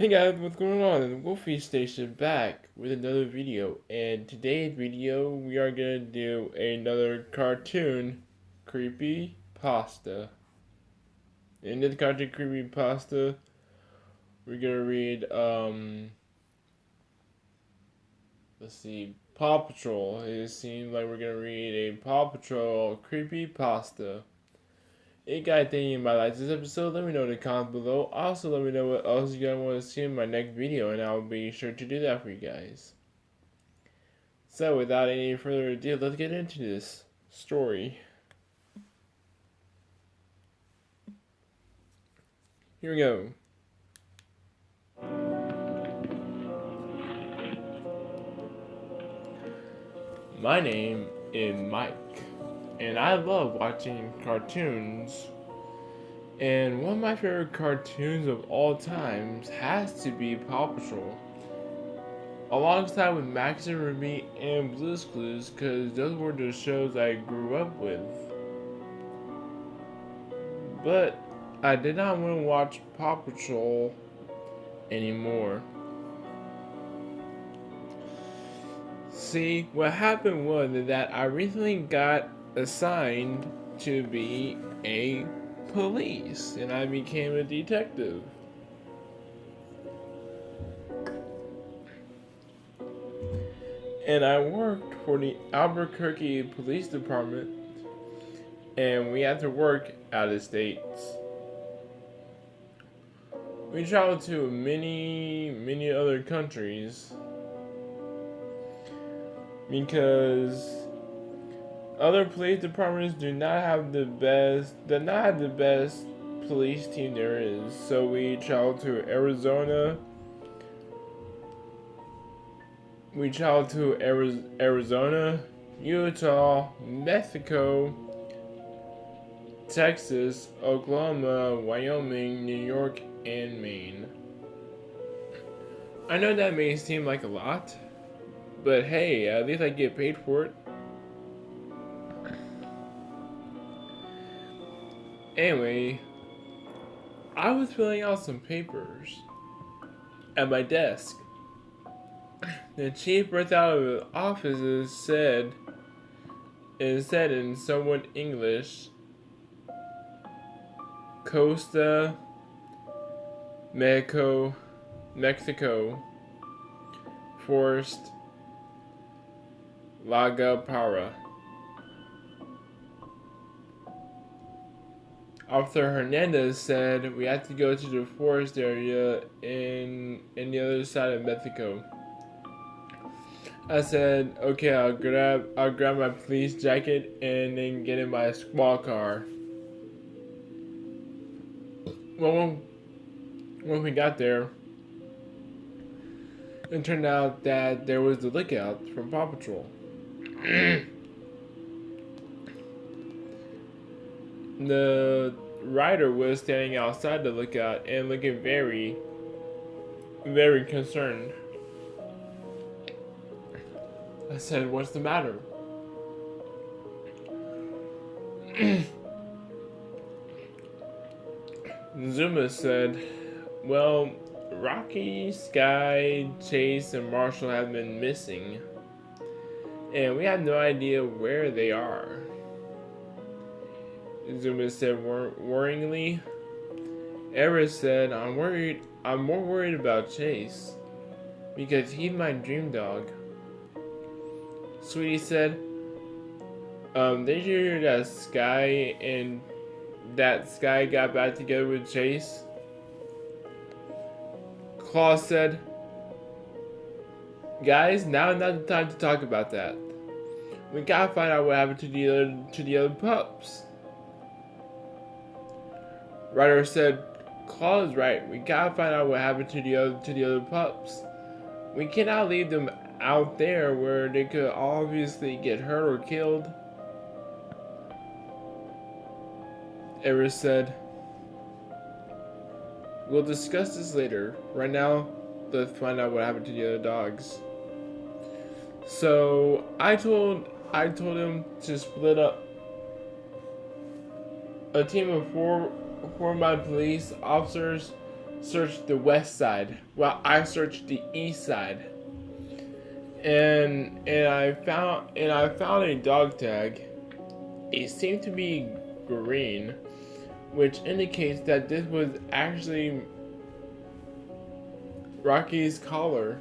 Hey guys, what's going on? Wolfie Station back with another video, and today's video we are gonna do another cartoon creepy pasta. In this cartoon creepy pasta, we're gonna read let's see, Paw Patrol. It seems like we're gonna read a Paw Patrol creepy pasta. Hey guys, thank you for liking this episode. Let me know in the comments below. Also, let me know what else you guys want to see in my next video, and I'll be sure to do that for you guys. So, without any further ado, let's get into this story. Here we go. My name is Mike, and I love watching cartoons. And one of my favorite cartoons of all times has to be Paw Patrol, alongside with Max and Ruby and Blue's Clues, because those were the shows I grew up with. But I did not want to watch Paw Patrol anymore. See, what happened was that I recently got assigned to be a police, and I became a detective. And I worked for the Albuquerque Police Department, and we had to work out of states. We traveled to many other countries because other police departments do not have the best police team there is. So we traveled to Arizona. We traveled to Arizona, Utah, Mexico, Texas, Oklahoma, Wyoming, New York, and Maine. I know that may seem like a lot, but hey, at least I get paid for it. Anyway, I was filling out some papers at my desk. The chief burst out of the office and said in somewhat English, Costa Mexico, Forest Laga Para. Officer Hernandez said we had to go to the forest area in the other side of Mexico. I said, okay, I'll grab my police jacket and then get in my squad car. Well, when we got there, it turned out that there was the lookout from Paw Patrol. The rider was standing outside the lookout and looking very concerned. I said, what's the matter? Zuma said, well, Rocky, Sky, Chase, and Marshall have been missing, and we have no idea where they are. Zuma said worryingly. Everett said, I'm more worried about Chase, because he's my dream dog. Sweetie said, did you hear that Sky got back together with Chase? Claus said, guys, now is not the time to talk about that. We gotta find out what happened to the other pups. Ryder said, Claus is right. We gotta find out what happened to the other pups. We cannot leave them out there where they could obviously get hurt or killed. Everett said, we'll discuss this later. Right now, let's find out what happened to the other dogs. So I told him to split up. A team of four of my police officers searched the west side while I searched the east side. And I found a dog tag. It seemed to be green, which indicates that this was actually Rocky's collar.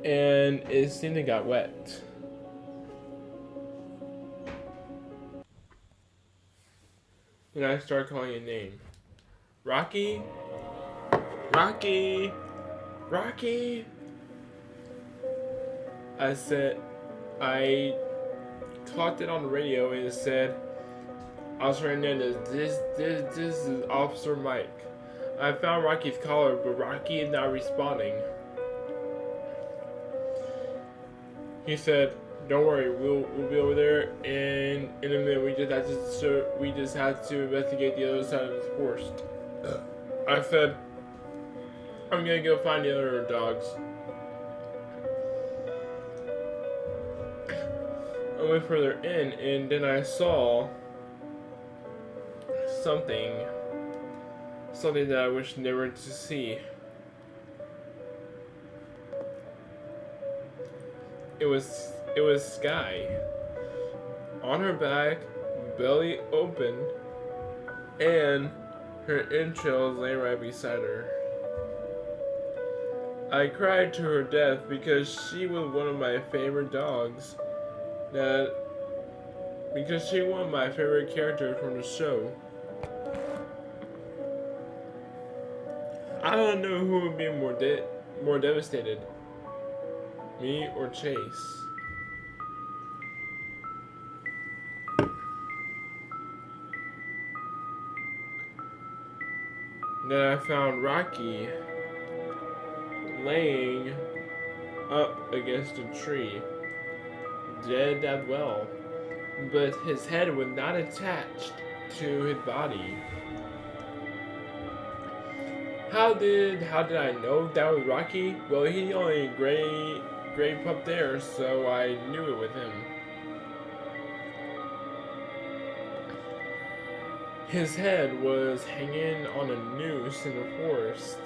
And it seemed to got wet. Then I started calling a name. Rocky? Rocky? Rocky? I caught it on the radio and it said, Officer Hernandez, this is Officer Mike. I found Rocky's collar, but Rocky is not responding. He said, "Don't worry, we'll be over there in a minute. We just have to investigate the other side of the forest." I said, "I'm gonna go find the other dogs." I went further in, and then I saw something that I wish never to see. It was Sky. On her back, belly open, and her entrails lay right beside her. I cried to her death because she was one of my favorite dogs. Because she was one of my favorite characters from the show. I don't know who would be more devastated, me or Chase. Then I found Rocky laying up against a tree, dead as well, but his head was not attached to his body. How did I know that was Rocky? Well, he's the only gray pup there, so I knew it was him. His head was hanging on a noose in the forest.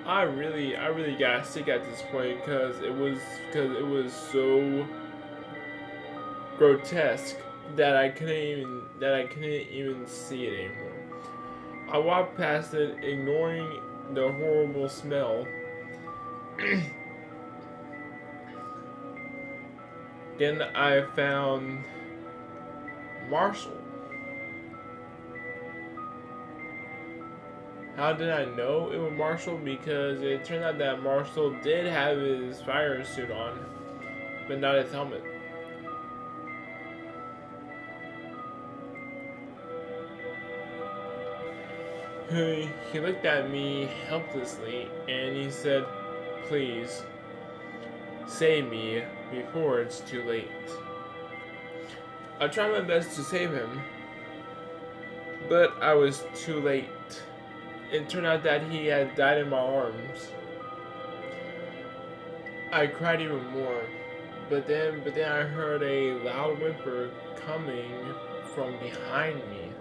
I really got sick at this point because it was so grotesque that I couldn't even see it anymore. I walked past it, ignoring the horrible smell. Then I found Marshall. How did I know it was Marshall? Because it turned out that Marshall did have his fire suit on, but not his helmet. He looked at me helplessly and he said, "Please, save me before it's too late." I tried my best to save him, but I was too late. It turned out that he had died in my arms. I cried even more, but then I heard a loud whimper coming from behind me.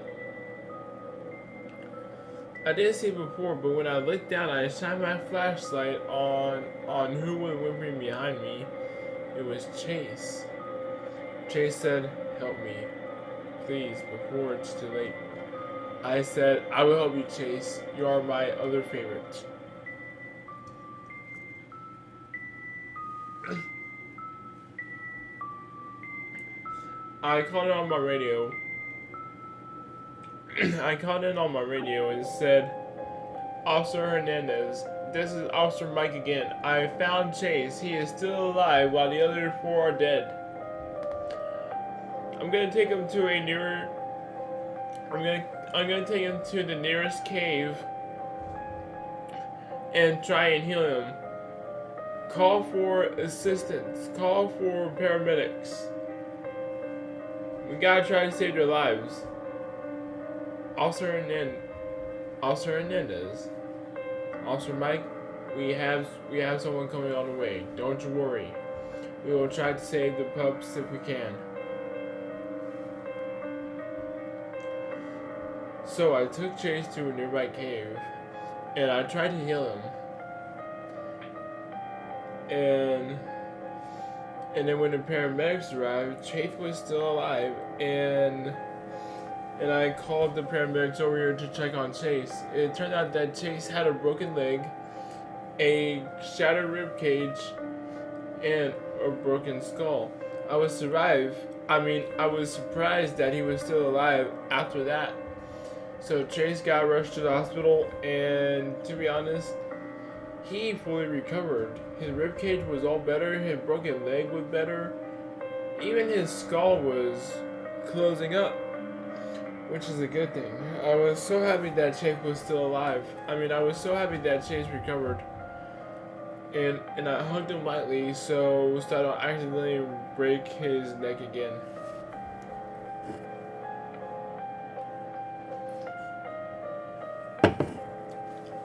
I didn't see it before, but when I looked down, I shined my flashlight on who was whimpering behind me. It was Chase. Chase said, "Help me, please, before it's too late." I said, "I will help you, Chase. You are my other favorite." I called it on my radio. I called in on my radio and said, "Officer Hernandez, this is Officer Mike again. I found Chase. He is still alive while the other four are dead. I'm gonna take him to a nearer. I'm gonna take him to the nearest cave and try and heal him. Call for assistance. Call for paramedics. We gotta try to save their lives. Officer Hernandez. Officer Mike, we have someone coming on the way. Don't you worry. We will try to save the pups if we can." So I took Chase to a nearby cave, and I tried to heal him. And then when the paramedics arrived, Chase was still alive, and I called the paramedics over here to check on Chase. It turned out that Chase had a broken leg, a shattered rib cage, and a broken skull. I was surprised that he was still alive after that. So Chase got rushed to the hospital, and to be honest, he fully recovered. His rib cage was all better, his broken leg was better, even his skull was closing up, which is a good thing. I was so happy that Chase was still alive. I was so happy that Chase recovered. And I hugged him lightly so I don't accidentally break his neck again.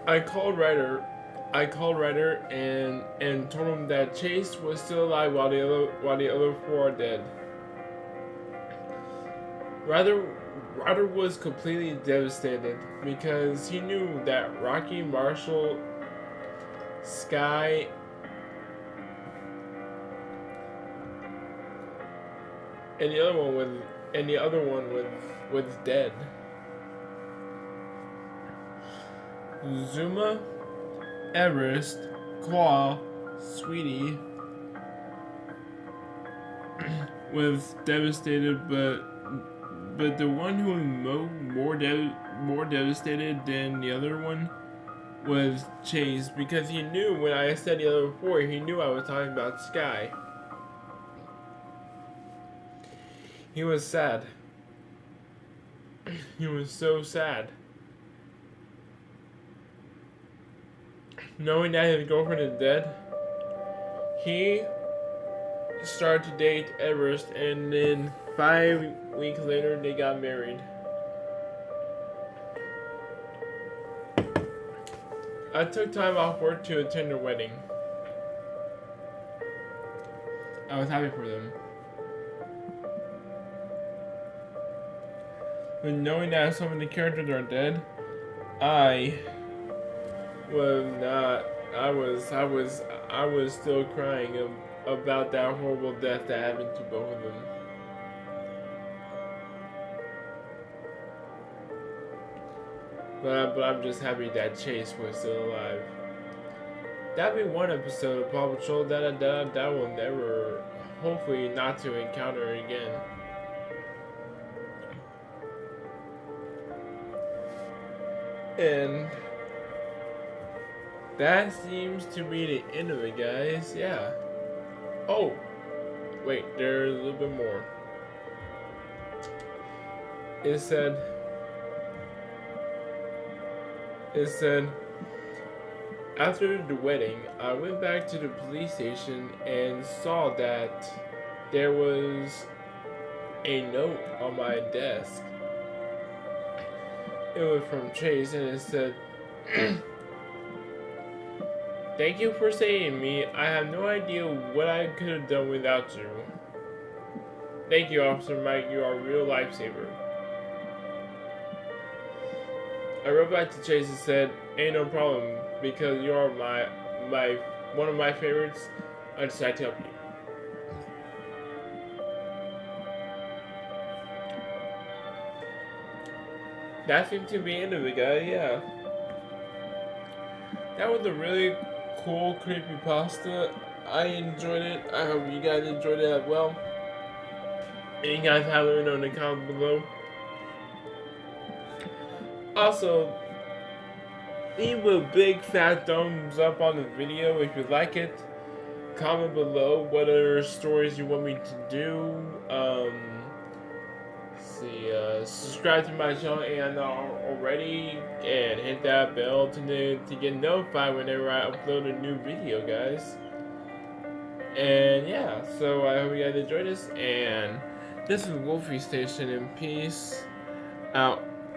I called Ryder and told him that Chase was still alive while the other four are dead. Ryder was completely devastated because he knew that Rocky, Marshall, Sky, and the other one was dead. Zuma, Everest, Claw, Sweetie was devastated, but the one who was more devastated than the other one was Chase, because he knew when I said the other four, he knew I was talking about Sky. He was sad. He was so sad. Knowing that his girlfriend is dead, he started to date Everest, and then 5 weeks later they got married. I took time off work to attend their wedding. I was happy for them. But knowing that some of the characters are dead, I was still crying about that horrible death that happened to both of them. But I'm just happy that Chase was still alive. That'd be one episode of Paw Patrol that I will never, hopefully not to encounter again. And that seems to be the end of it, guys. Yeah. Oh, wait, there's a little bit more. It said, after the wedding, I went back to the police station and saw that there was a note on my desk. It was from Chase, and it said, "Thank you for saving me. I have no idea what I could have done without you. Thank you, Officer Mike. You are a real lifesaver." I wrote back to Chase and said, "Ain't no problem, because you are one of my favorites. I decided to help you." That seemed to be the end of it, guys. Yeah. That was a really cool creepypasta. I enjoyed it. I hope you guys enjoyed it as well. And you guys have let me know in the comments below. Also, leave a big fat thumbs up on the video if you like it. Comment below what other stories you want me to do. Subscribe to my channel and already, and hit that bell to get notified whenever I upload a new video, guys. And yeah, so I hope you guys enjoyed this, and this is Wolfie Station, and peace out.